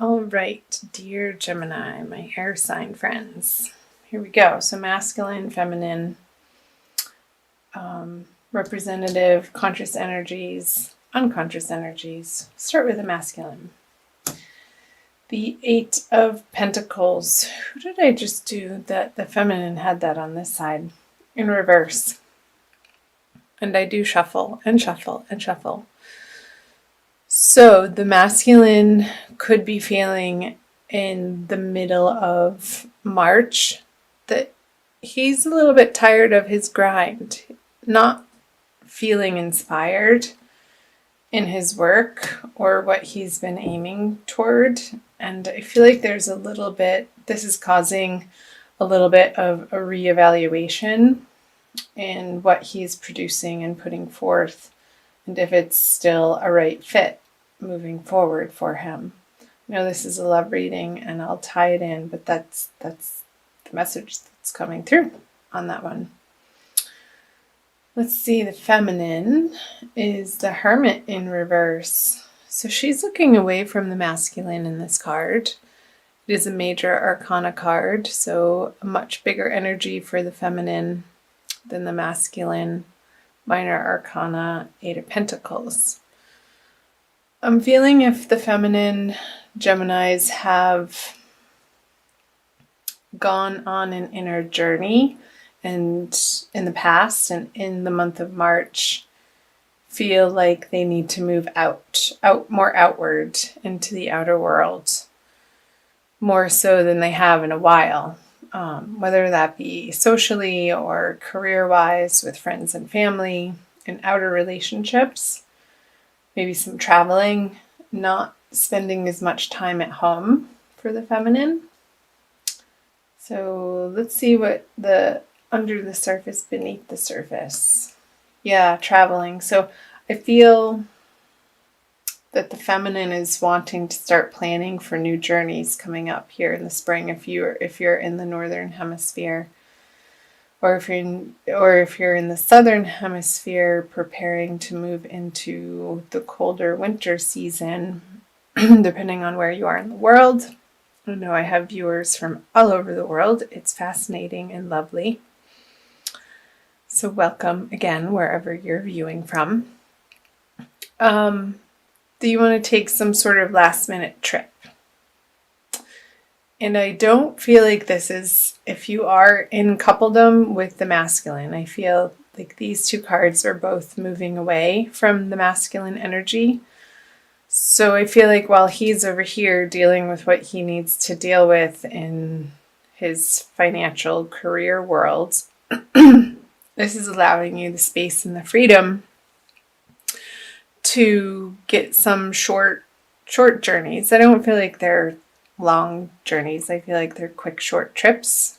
All right, dear Gemini, my air sign friends. Here we go. So masculine, feminine, representative, conscious energies, unconscious energies. Start with the masculine. The Eight of Pentacles. Who did I just do that? The feminine had that on this side in reverse. And I do shuffle and shuffle and shuffle. So the masculine could be feeling in the middle of March that he's a little bit tired of his grind, not feeling inspired in his work or what he's been aiming toward. And I feel like there's a little bit, this is causing a little bit of a reevaluation in what he's producing and putting forth, and if it's still a right fit moving forward for him. I know this is a love reading and I'll tie it in, but that's the message that's coming through on that one. Let's see, the feminine is the Hermit in reverse. So she's looking away from the masculine in this card. It is a major arcana card, so a much bigger energy for the feminine than the masculine. Minor arcana, Eight of Pentacles. I'm feeling if the feminine Geminis have gone on an inner journey and in the past and in the month of March feel like they need to move out more outward into the outer world, more so than they have in a while, whether that be socially or career-wise with friends and family, in outer relationships, maybe some traveling, not spending as much time at home for the feminine. So let's see what the under the surface, beneath the surface. Yeah, traveling. So I feel that the feminine is wanting to start planning for new journeys coming up here in the spring if you're in the northern hemisphere, or if you're in the southern hemisphere preparing to move into the colder winter season, depending on where you are in the world. I know I have viewers from all over the world. It's fascinating and lovely. So welcome again, wherever you're viewing from. Do you want to take some sort of last minute trip? And I don't feel like this is, if you are in coupledom with the masculine, I feel like these two cards are both moving away from the masculine energy. So I feel like while he's over here dealing with what he needs to deal with in his financial career world, this is allowing you the space and the freedom to get some short journeys. I don't feel like they're long journeys. I feel like they're quick, short trips.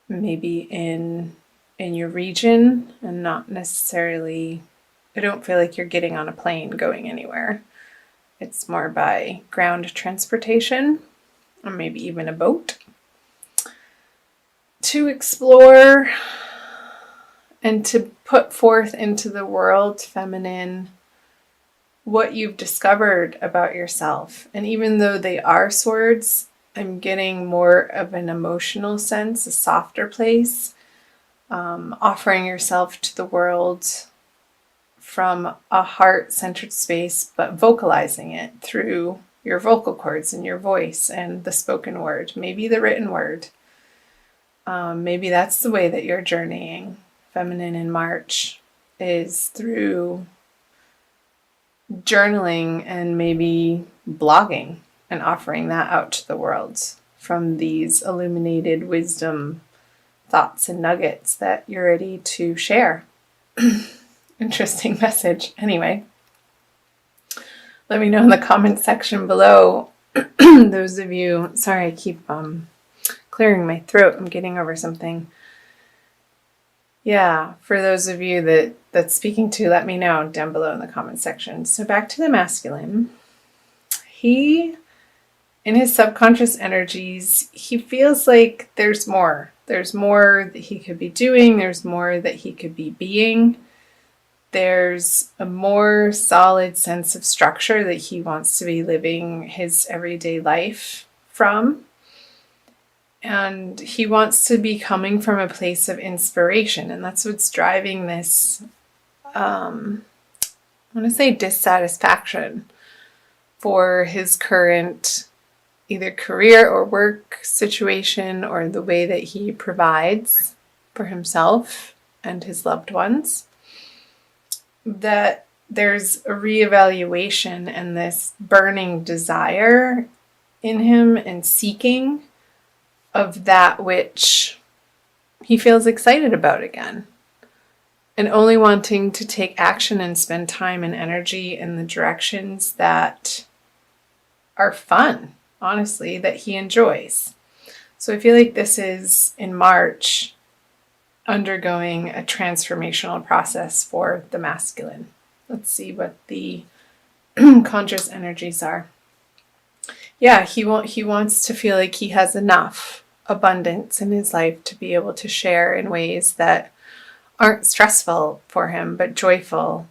Maybe in your region, and not necessarily, I don't feel like you're getting on a plane going anywhere. It's more by ground transportation, or maybe even a boat, to explore and to put forth into the world, feminine, what you've discovered about yourself. And even though they are swords, I'm getting more of an emotional sense, a softer place, offering yourself to the world from a heart-centered space, but vocalizing it through your vocal cords and your voice and the spoken word, maybe the written word. Maybe that's the way that you're journeying. Feminine in March is through journaling and maybe blogging and offering that out to the world from these illuminated wisdom thoughts and nuggets that you're ready to share. Interesting message. Anyway, let me know in the comment section below. Those of you, sorry, I keep clearing my throat. I'm getting over something. Yeah, for those of you that's speaking to, let me know down below in the comment section. So back to the masculine. He, in his subconscious energies, he feels like there's more. There's more that he could be doing. There's more that he could be being. there's a more solid sense of structure that he wants to be living his everyday life from. And he wants to be coming from a place of inspiration. And that's what's driving this, I want to say, dissatisfaction for his current either career or work situation, or the way that he provides for himself and his loved ones. That there's a reevaluation and this burning desire in him and seeking of that which he feels excited about again, and only wanting to take action and spend time and energy in the directions that are fun, honestly, that he enjoys. So I feel like this is, in March, undergoing a transformational process for the masculine. Let's see what the conscious energies are. Yeah, he wants to feel like he has enough abundance in his life to be able to share in ways that aren't stressful for him, but joyful,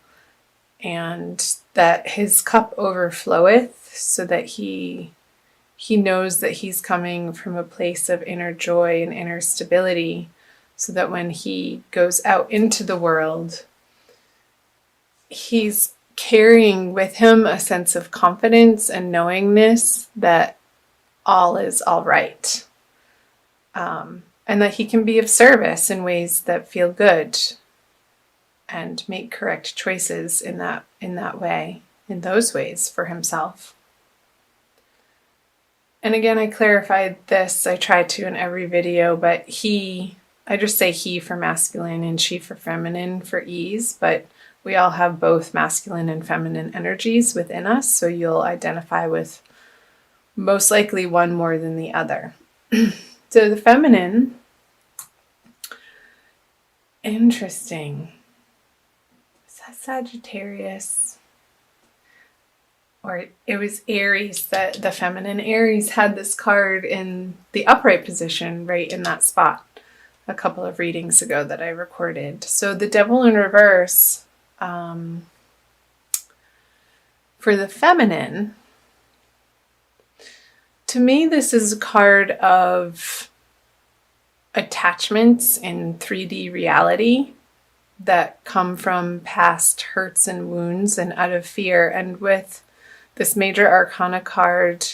and that his cup overfloweth, so that he knows that he's coming from a place of inner joy and inner stability, so that when he goes out into the world, he's carrying with him a sense of confidence and knowingness that all is all right. And that he can be of service in ways that feel good and make correct choices in that way, in those ways for himself. And again, I clarified this, I try to in every video, but I just say he for masculine and she for feminine for ease, but we all have both masculine and feminine energies within us, so you'll identify with most likely one more than the other. So the feminine, interesting. Is that Sagittarius? Or it was Aries, that the feminine Aries had this card in the upright position right in that spot a couple of readings ago that I recorded. So the Devil in reverse, for the feminine, to me this is a card of attachments in 3D reality that come from past hurts and wounds and out of fear. And with this major arcana card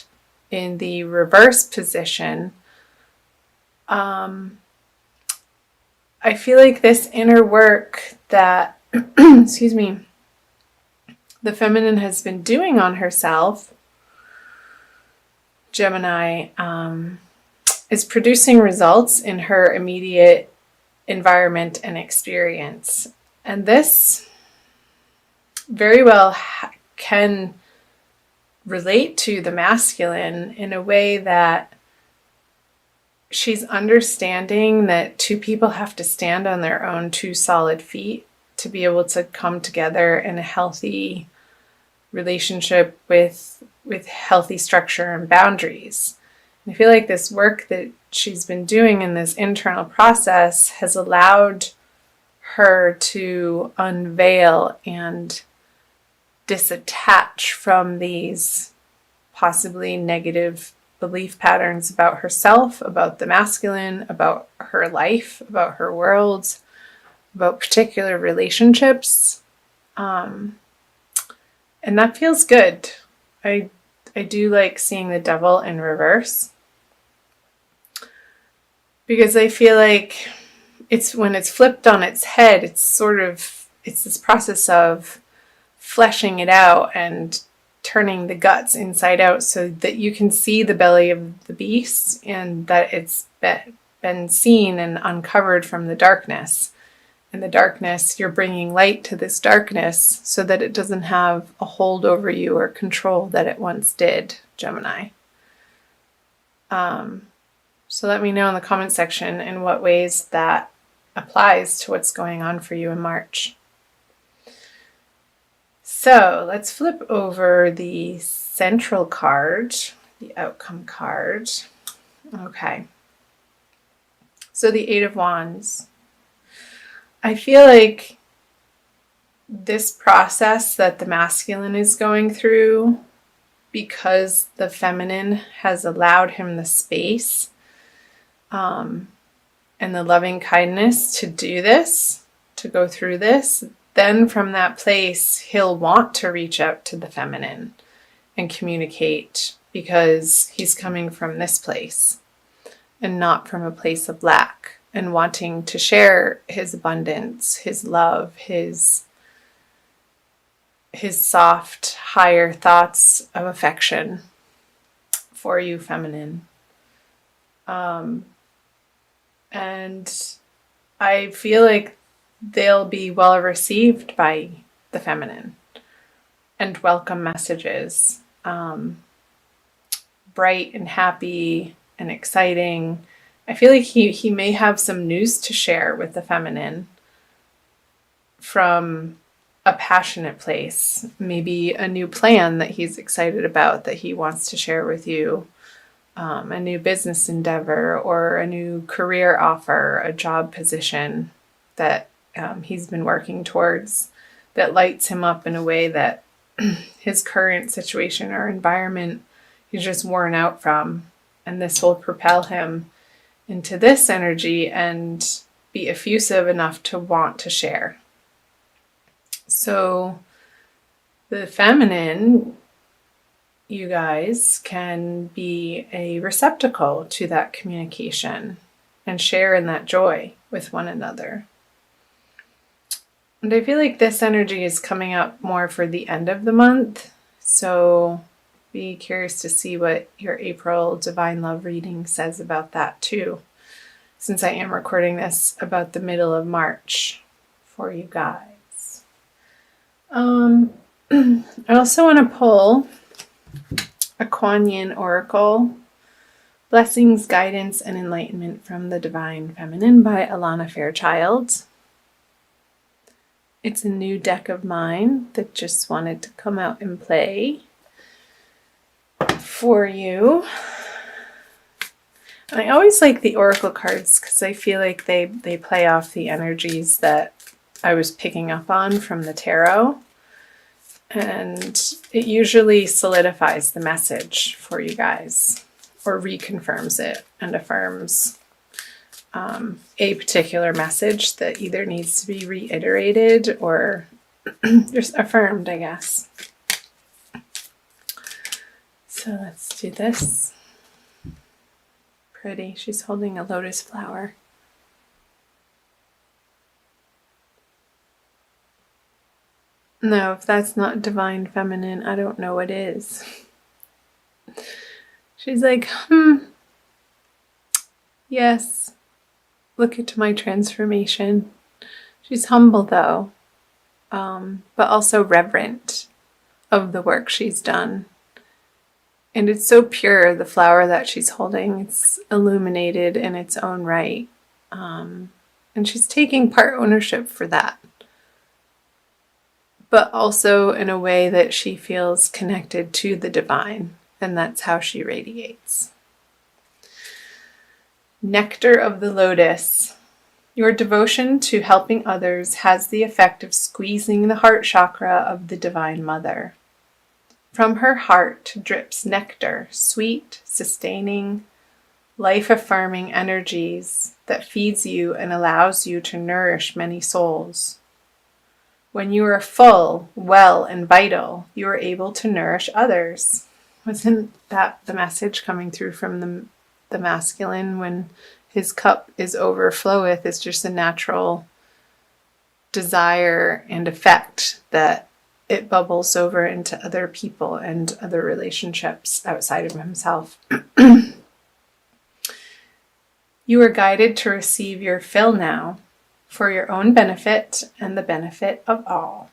in the reverse position, I feel like this inner work that, excuse me, the feminine has been doing on herself, Gemini, is producing results in her immediate environment and experience. And this very well can relate to the masculine in a way that she's understanding that two people have to stand on their own two solid feet to be able to come together in a healthy relationship with healthy structure and boundaries. And I feel like this work that she's been doing in this internal process has allowed her to unveil and disattach from these possibly negative belief patterns about herself, about the masculine, about her life, about her world, about particular relationships. And that feels good. I do like seeing the Devil in reverse, because I feel like it's when it's flipped on its head, it's this process of fleshing it out and turning the guts inside out so that you can see the belly of the beast and that it's been seen and uncovered from the darkness. In the darkness, you're bringing light to this darkness so that it doesn't have a hold over you or control that it once did, Gemini. So let me know in the comment section in what ways that applies to what's going on for you in March. So let's flip over the central card, the outcome card. Okay. So the Eight of Wands. I feel like this process that the masculine is going through, because the feminine has allowed him the space and the loving kindness to do this, to go through this, then from that place, he'll want to reach out to the feminine and communicate, because he's coming from this place and not from a place of lack, and wanting to share his abundance, his love, his soft, higher thoughts of affection for you, feminine. And I feel like they'll be well received by the feminine, and welcome messages, bright and happy and exciting. I feel like he may have some news to share with the feminine from a passionate place, maybe a new plan that he's excited about that he wants to share with you, a new business endeavor or a new career offer, a job position that he's been working towards, that lights him up in a way that his current situation or environment he's just worn out from. And this will propel him into this energy and be effusive enough to want to share. So the feminine, you guys, can be a receptacle to that communication and share in that joy with one another. And I feel like this energy is coming up more for the end of the month. So be curious to see what your April Divine Love reading says about that too, since I am recording this about the middle of March for you guys. I also want to pull a Kuan Yin Oracle, Blessings, Guidance, and Enlightenment from the Divine Feminine by Alana Fairchild. It's a new deck of mine that just wanted to come out and play for you. And I always like the Oracle cards because I feel like they play off the energies that I was picking up on from the tarot. And it usually solidifies the message for you guys, or reconfirms it and affirms a particular message that either needs to be reiterated or just affirmed, I guess. So let's do this. Pretty. She's holding a lotus flower. No, if that's not divine feminine, I don't know what is. She's like, yes, look at my transformation. She's humble though, but also reverent of the work she's done. And it's so pure, the flower that she's holding. It's illuminated in its own right. And she's taking part ownership for that, but also in a way that she feels connected to the divine, and that's how she radiates. Nectar of the Lotus. Your devotion to helping others has the effect of squeezing the heart chakra of the Divine Mother. From her heart drips nectar, sweet, sustaining, life-affirming energies that feeds you and allows you to nourish many souls. When you are full, well, and vital, you are able to nourish others. Wasn't that the message coming through from the masculine when his cup is overfloweth? It's just a natural desire and effect that it bubbles over into other people and other relationships outside of himself. You are guided to receive your fill now, for your own benefit and the benefit of all.